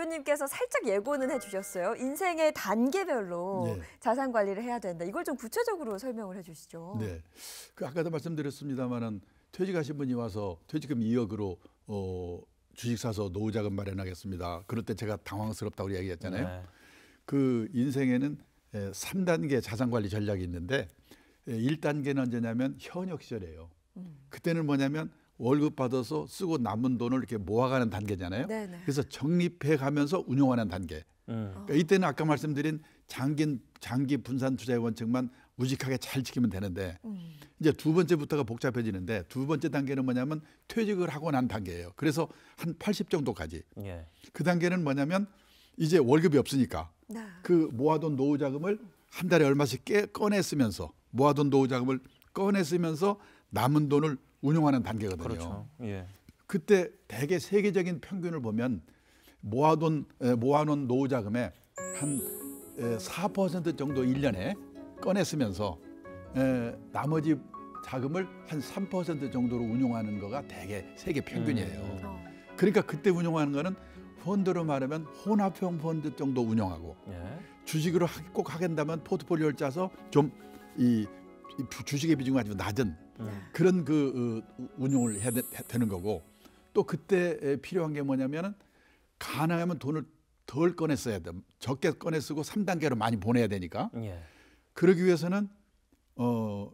대표님께서 살짝 예고는 해주셨어요. 인생의 단계별로 네. 자산 관리를 해야 된다. 이걸 좀 구체적으로 설명을 해주시죠. 네. 그 아까도 말씀드렸습니다만은 퇴직하신 분이 와서 퇴직금 2억으로 주식 사서 노후 자금 마련하겠습니다. 그럴 때 제가 당황스럽다고 이야기했잖아요. 네. 그 인생에는 3단계 자산 관리 전략이 있는데 1단계는 언제냐면 현역 시절이에요. 그때는 뭐냐면 월급 받아서 쓰고 남은 돈을 이렇게 모아가는 단계잖아요. 네네. 그래서 적립해 가면서 운용하는 단계. 그러니까 이때는 아까 말씀드린 장기 분산 투자의 원칙만 우직하게 잘 지키면 되는데 이제 두 번째부터가 복잡해지는데 두 번째 단계는 뭐냐면 퇴직을 하고 난 단계예요. 그래서 한 80 정도까지. 예. 그 단계는 뭐냐면 이제 월급이 없으니까 네. 그 모아둔 노후 자금을 한 달에 얼마씩 꺼내 쓰면서 모아둔 노후 자금을 꺼내 쓰면서 남은 돈을 운용하는 단계거든요. 그렇죠. 예. 그때 대개 세계적인 평균을 보면 모아놓은 노후 자금의 한 4% 정도 1년에 꺼내 쓰면서 나머지 자금을 한 3% 정도로 운용하는 거가 대개 세계 평균이에요. 그러니까 그때 운용하는 거는 펀드로 말하면 혼합형 펀드 정도 운용하고 예. 주식으로 꼭 하겠다면 포트폴리오를 짜서 좀 이 주식의 비중이 아주 낮은 그런 그 운용을 해야 되는 거고 또 그때 필요한 게 뭐냐면은 가능하면 돈을 덜 꺼내 써야 돼. 적게 꺼내 쓰고 3단계로 많이 보내야 되니까. 예. 그러기 위해서는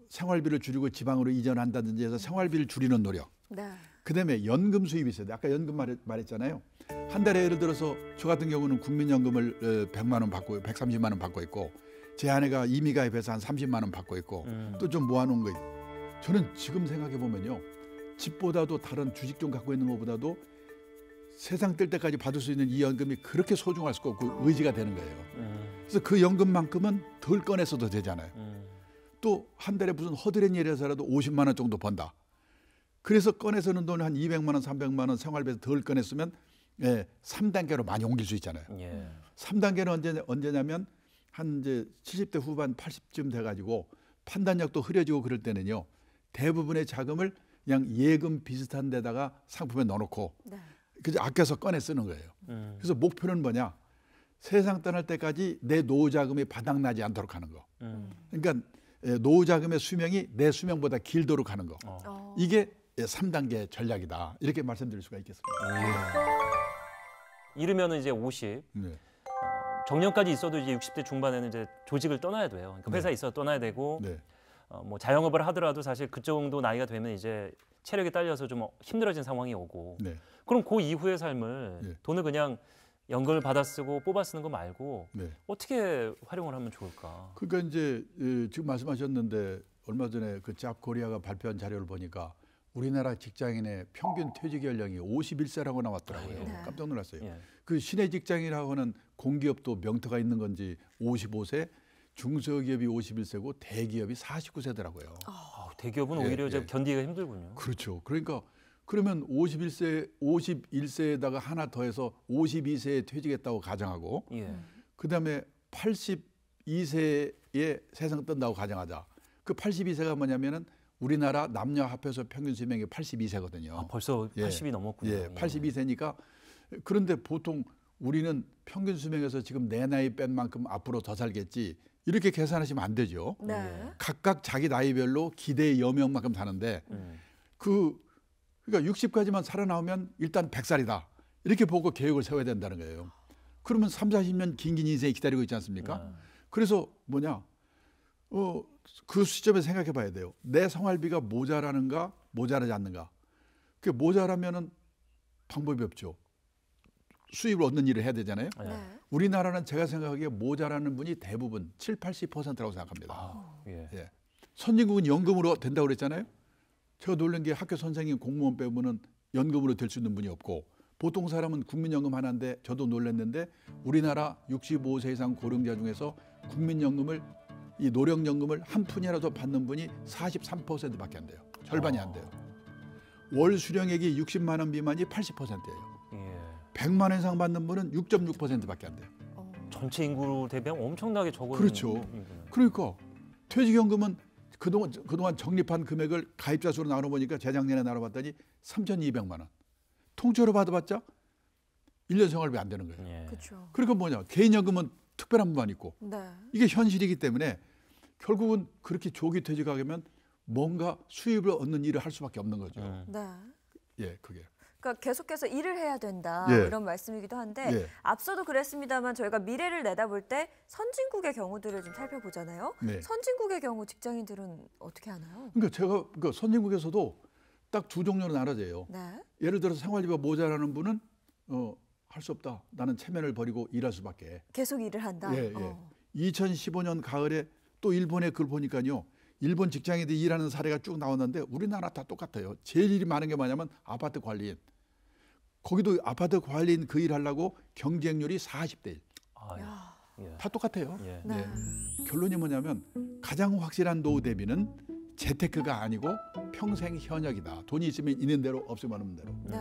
생활비를 줄이고 지방으로 이전한다든지 해서 생활비를 줄이는 노력. 네. 그다음에 연금 수입이 있어야 돼. 아까 연금 말했잖아요. 한 달에 예를 들어서 저 같은 경우는 국민연금을 100만 원 받고 130만 원 받고 있고 제 아내가 이미 가입해서 한 30만 원 받고 있고 또 좀 모아놓은 거 있고 저는 지금 생각해 보면요. 집보다도 다른 주식 좀 갖고 있는 것보다도 세상 뜰 때까지 받을 수 있는 이 연금이 그렇게 소중할 수가 없고 의지가 되는 거예요. 그래서 그 연금만큼은 덜 꺼내서도 되잖아요. 또 한 달에 무슨 허드렛 일에서라도 50만 원 정도 번다. 그래서 꺼내서는 돈을 한 200만 원, 300만 원 생활비에서 덜 꺼냈으면 3단계로 많이 옮길 수 있잖아요. 예. 3단계는 언제냐면 한 이제 70대 후반 80쯤 돼가지고 판단력도 흐려지고 그럴 때는요. 대부분의 자금을 그냥 예금 비슷한 데다가 상품에 넣어놓고 네. 그저 아껴서 꺼내 쓰는 거예요. 그래서 목표는 뭐냐? 세상 떠날 때까지 내 노후 자금이 바닥나지 않도록 하는 거. 그러니까 노후 자금의 수명이 내 수명보다 길도록 하는 거. 이게 3단계 전략이다. 이렇게 말씀드릴 수가 있겠습니다. 이르면은 이제 50. 네. 정년까지 있어도 이제 60대 중반에는 이제 조직을 떠나야 돼요. 그러니까 회사에 있어 떠나야 되고 네. 뭐 자영업을 하더라도 사실 그 정도 나이가 되면 이제 체력이 딸려서 좀 힘들어진 상황이 오고. 네. 그럼 그 이후의 삶을 네. 돈을 그냥 연금을 받아 쓰고 뽑아 쓰는 거 말고 네. 어떻게 활용을 하면 좋을까? 그러니까 이제 지금 말씀하셨는데 얼마 전에 그 잡코리아가 발표한 자료를 보니까 우리나라 직장인의 평균 퇴직 연령이 51세라고 나왔더라고요. 네. 깜짝 놀랐어요. 예. 그 시내 직장이라고는 공기업도 명터가 있는 건지 55세, 중소기업이 51세고 대기업이 49세더라고요. 대기업은 예, 오히려 예. 이제 견디기가 힘들군요. 그렇죠. 그러니까 그러면 51세에다가 하나 더해서 52세에 퇴직했다고 가정하고 예. 그다음에 82세에 세상 뜬다고 가정하자. 그 82세가 뭐냐면은 우리나라 남녀 합해서 평균 수명이 82세거든요. 아, 벌써 예. 80이 넘었군요. 예, 82세니까 그런데 보통 우리는 평균 수명에서 지금 내 나이 뺀 만큼 앞으로 더 살겠지 이렇게 계산하시면 안 되죠. 네. 각각 자기 나이별로 기대의 여명만큼 사는데 그러니까 60까지만 살아나오면 일단 100살이다. 이렇게 보고 계획을 세워야 된다는 거예요. 그러면 3, 40년 긴 인생이 기다리고 있지 않습니까? 그래서 뭐냐? 그 시점에 생각해 봐야 돼요. 내 생활비가 모자라는가, 모자라지 않는가. 그 모자라면은 방법이 없죠. 수입을 얻는 일을 해야 되잖아요. 네. 우리나라는 제가 생각하기에 모자라는 분이 대부분 7, 80%라고 생각합니다. 예. 예. 선진국은 연금으로 된다고 그랬잖아요. 제가 놀란 게 학교 선생님 공무원 빼고는 연금으로 될 수 있는 분이 없고 보통 사람은 국민연금 하나인데 저도 놀랐는데 우리나라 65세 이상 고령자 중에서 국민연금을 이 노령연금을 한 푼이라도 받는 분이 43%밖에 안 돼요. 절반이 안 돼요. 월 수령액이 60만 원 미만이 80%예요. 예. 100만 원 이상 받는 분은 6.6%밖에 안 돼요. 전체 인구로 대비하면 엄청나게 적은 그렇죠. 인구네요. 그러니까 퇴직연금은 그동안 적립한 금액을 가입자 수로 나눠보니까 재작년에 나눠봤더니 3,200만 원. 통째로 받아봤자 1년 생활비 안 되는 거예요. 예. 그렇죠. 그러니까 뭐냐, 개인연금은 특별한 부만 있고 네. 이게 현실이기 때문에 결국은 그렇게 조기 퇴직하게 하면 뭔가 수입을 얻는 일을 할 수밖에 없는 거죠. 네. 예, 그게. 그러니까 계속해서 일을 해야 된다 예. 이런 말씀이기도 한데 예. 앞서도 그랬습니다만 저희가 미래를 내다볼 때 선진국의 경우들을 좀 살펴보잖아요. 네. 선진국의 경우 직장인들은 어떻게 하나요? 그러니까 제가 그 선진국에서도 딱 두 종류로 나눠져요. 네. 예를 들어서 생활비가 모자라는 분은 할 수 없다. 나는 체면을 버리고 일할 수밖에. 계속 일을 한다. 예, 예. 2015년 가을에 또 일본에 그걸 보니까요. 일본 직장인들이 일하는 사례가 쭉 나왔는데 우리나라 다 똑같아요. 제일 일이 많은 게 뭐냐면 아파트 관리인. 거기도 아파트 관리인 그 일 하려고 경쟁률이 40대 1. 아, 야. 예. 다 똑같아요. 예. 네. 결론이 뭐냐면 가장 확실한 노후 대비는 재테크가 아니고 평생 현역이다. 돈이 있으면 있는 대로 없으면 없는 대로. 네.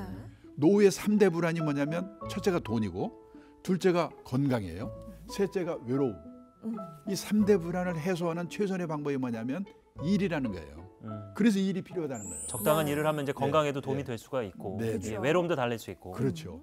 노후의 3대 불안이 뭐냐면 첫째가 돈이고 둘째가 건강이에요. 셋째가 외로움. 이 3대 불안을 해소하는 최선의 방법이 뭐냐면 일이라는 거예요. 그래서 일이 필요하다는 거예요. 적당한 네. 일을 하면 이제 건강에도 네. 도움이 네. 될 수가 있고 네. 예, 그렇죠. 외로움도 달랠 수 있고. 그렇죠.